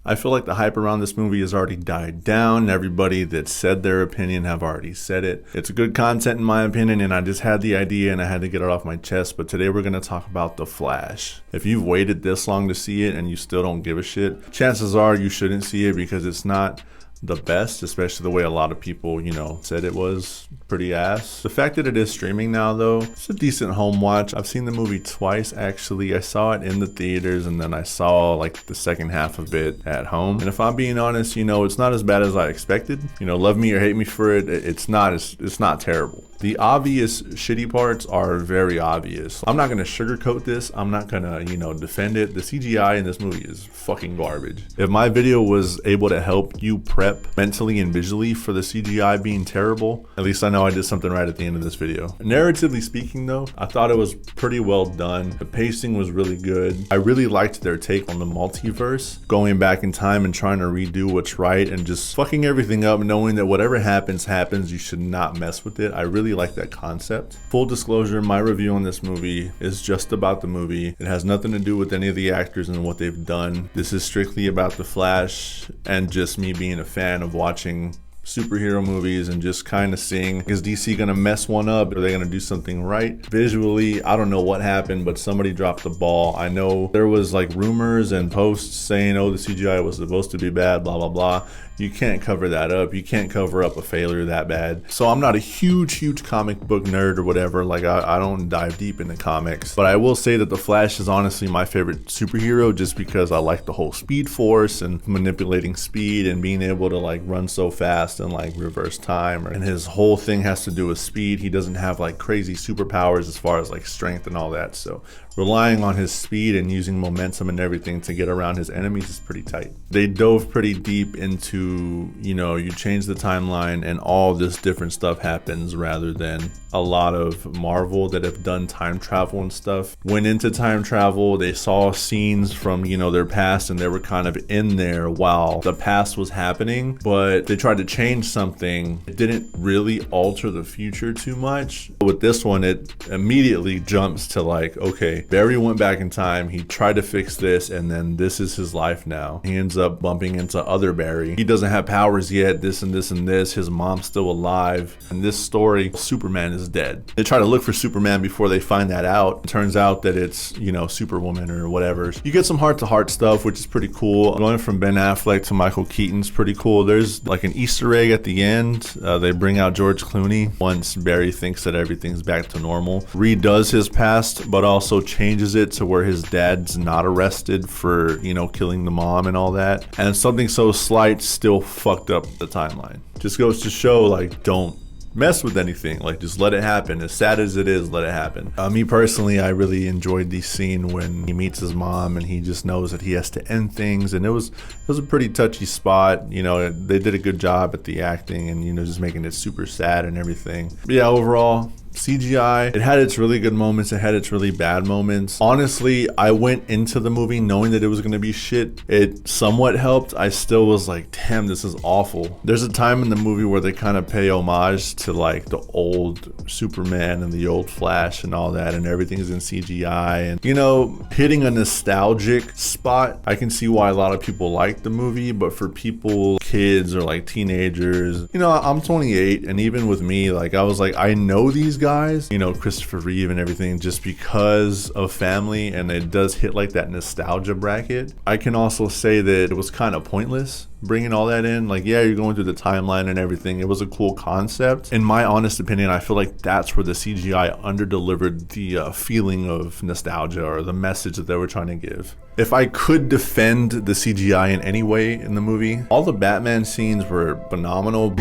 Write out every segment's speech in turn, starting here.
I feel like the hype around this movie has already died down. Everybody that said their opinion have already said it. It's good content in my opinion, and I just had the idea and I had to get it off my chest. But today we're going to talk about The Flash. If you've waited this long to see it and you still don't give a shit, chances are you shouldn't see it because it's not the best, especially the way a lot of people, said it was pretty ass. The fact that it is streaming now though, it's a decent home watch. I've seen the movie twice actually. I saw it in the theaters and then I saw like the second half of it at home. And if I'm being honest, it's not as bad as I expected. Love me or hate me for it, it's not terrible. The obvious shitty parts are very obvious. I'm not gonna sugarcoat this. I'm not gonna, defend it. The CGI in this movie is fucking garbage. If my video was able to help you prep mentally and visually for the CGI being terrible, at least I know I did something right at the end of this video. Narratively speaking though, I thought it was pretty well done. The pacing was really good. I really liked their take on the multiverse, going back in time and trying to redo what's right and just fucking everything up, knowing that whatever happens, you should not mess with it. I really like that concept. Full disclosure, my review on this movie is just about the movie. It has nothing to do with any of the actors and what they've done. This is strictly about The Flash and just me being a fan of watching superhero movies and just kind of seeing, is DC gonna mess one up? Are they gonna do something right? Visually, I don't know what happened, but somebody dropped the ball. I know there was like rumors and posts saying, oh, the CGI was supposed to be bad, blah, blah, blah. You can't cover that up. You can't cover up a failure that bad. So I'm not a huge comic book nerd or whatever. Like I don't dive deep into comics, but I will say that The Flash is honestly my favorite superhero just because I like the whole Speed Force and manipulating speed and being able to like run so fast and like reverse time. And his whole thing has to do with speed. He doesn't have like crazy superpowers as far as like strength and all that. So relying on his speed and using momentum and everything to get around his enemies is pretty tight. They dove pretty deep into, you change the timeline and all this different stuff happens, rather than a lot of Marvel that have done time travel and stuff. Went into time travel, they saw scenes from, their past and they were kind of in there while the past was happening, but they tried to change something. It didn't really alter the future too much. With this one, it immediately jumps to like, okay, Barry went back in time, he tried to fix this, and then this is his life now. He ends up bumping into other Barry. He doesn't have powers yet, this and this and this. His mom's still alive. In this story, Superman is dead. They try to look for Superman before they find that out. It turns out that it's, Superwoman or whatever. You get some heart-to-heart stuff, which is pretty cool. Going from Ben Affleck to Michael Keaton's pretty cool. There's like an Easter egg at the end. They bring out George Clooney once Barry thinks that everything's back to normal. Redoes his past, but also changes it to where his dad's not arrested for, killing the mom and all that. And something so slight still fucked up the timeline. Just goes to show, like, don't mess with anything. Like, just let it happen. As sad as it is, let it happen. Me personally, I really enjoyed the scene when he meets his mom and he just knows that he has to end things. And it was a pretty touchy spot. They did a good job at the acting and, just making it super sad and everything. But yeah, overall, CGI, it had its really good moments, it had its really bad moments. Honestly, I went into the movie knowing that it was gonna be shit. It somewhat helped. I still was like, damn, this is awful. There's a time in the movie where they kind of pay homage to like the old Superman and the old Flash and all that, and everything's in CGI. And hitting a nostalgic spot, I can see why a lot of people like the movie, but for people, kids or like teenagers, I'm 28, and even with me, like I was like, I know these guys, Christopher Reeve and everything, just because of family, and it does hit like that nostalgia bracket. I can also say that it was kind of pointless bringing all that in. Like, yeah, you're going through the timeline and everything. It was a cool concept. In my honest opinion, I feel like that's where the CGI underdelivered the feeling of nostalgia or the message that they were trying to give. If I could defend the CGI in any way in the movie, all the Batman scenes were phenomenal.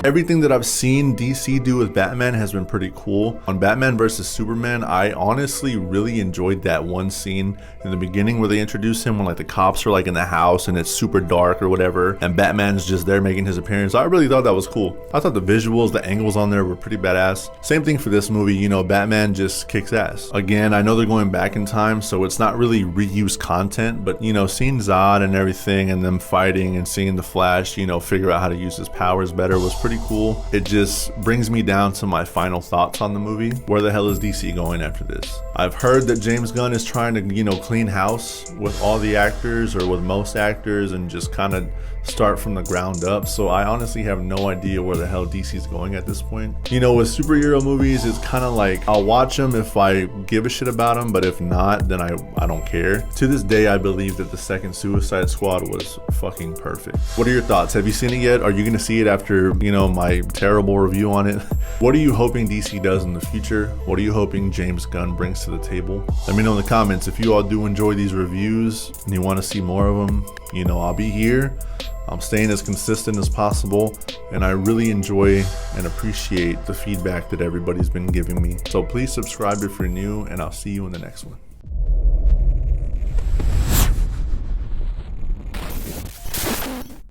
Everything that I've seen DC do with Batman has been pretty cool. On Batman vs Superman, I honestly really enjoyed that one scene in the beginning where they introduce him when like the cops are like in the house and it's super dark or whatever, and Batman's just there making his appearance. I really thought that was cool. I thought the visuals, the angles on there were pretty badass. Same thing for this movie, you know, Batman just kicks ass. Again, I know they're going back in time, so it's not really reused content, but you know, seeing Zod and everything and them fighting and seeing the Flash, you know, figure out how to use his powers better was pretty cool. It just brings me down to my final thoughts on the movie. Where the hell is DC going after this? I've heard that James Gunn is trying to, you know, clean house with all the actors or with most actors and just kind of start from the ground up. So I honestly have no idea where the hell DC is going at this point. You know, with superhero movies, it's kind of like I'll watch them if I give a shit about them, but if not, then I don't care. To this day, I believe that the second Suicide Squad was fucking perfect. What are your thoughts? Have you seen it yet? Are you gonna see it after, you know, my terrible review on it? What are you hoping DC does in the future? What are you hoping James Gunn brings to the table? Let me know in the comments. If you all do enjoy these reviews and you want to see more of them, you know, I'll be here. I'm staying as consistent as possible, and I really enjoy and appreciate the feedback that everybody's been giving me. So please subscribe if you're new, and I'll see you in the next one.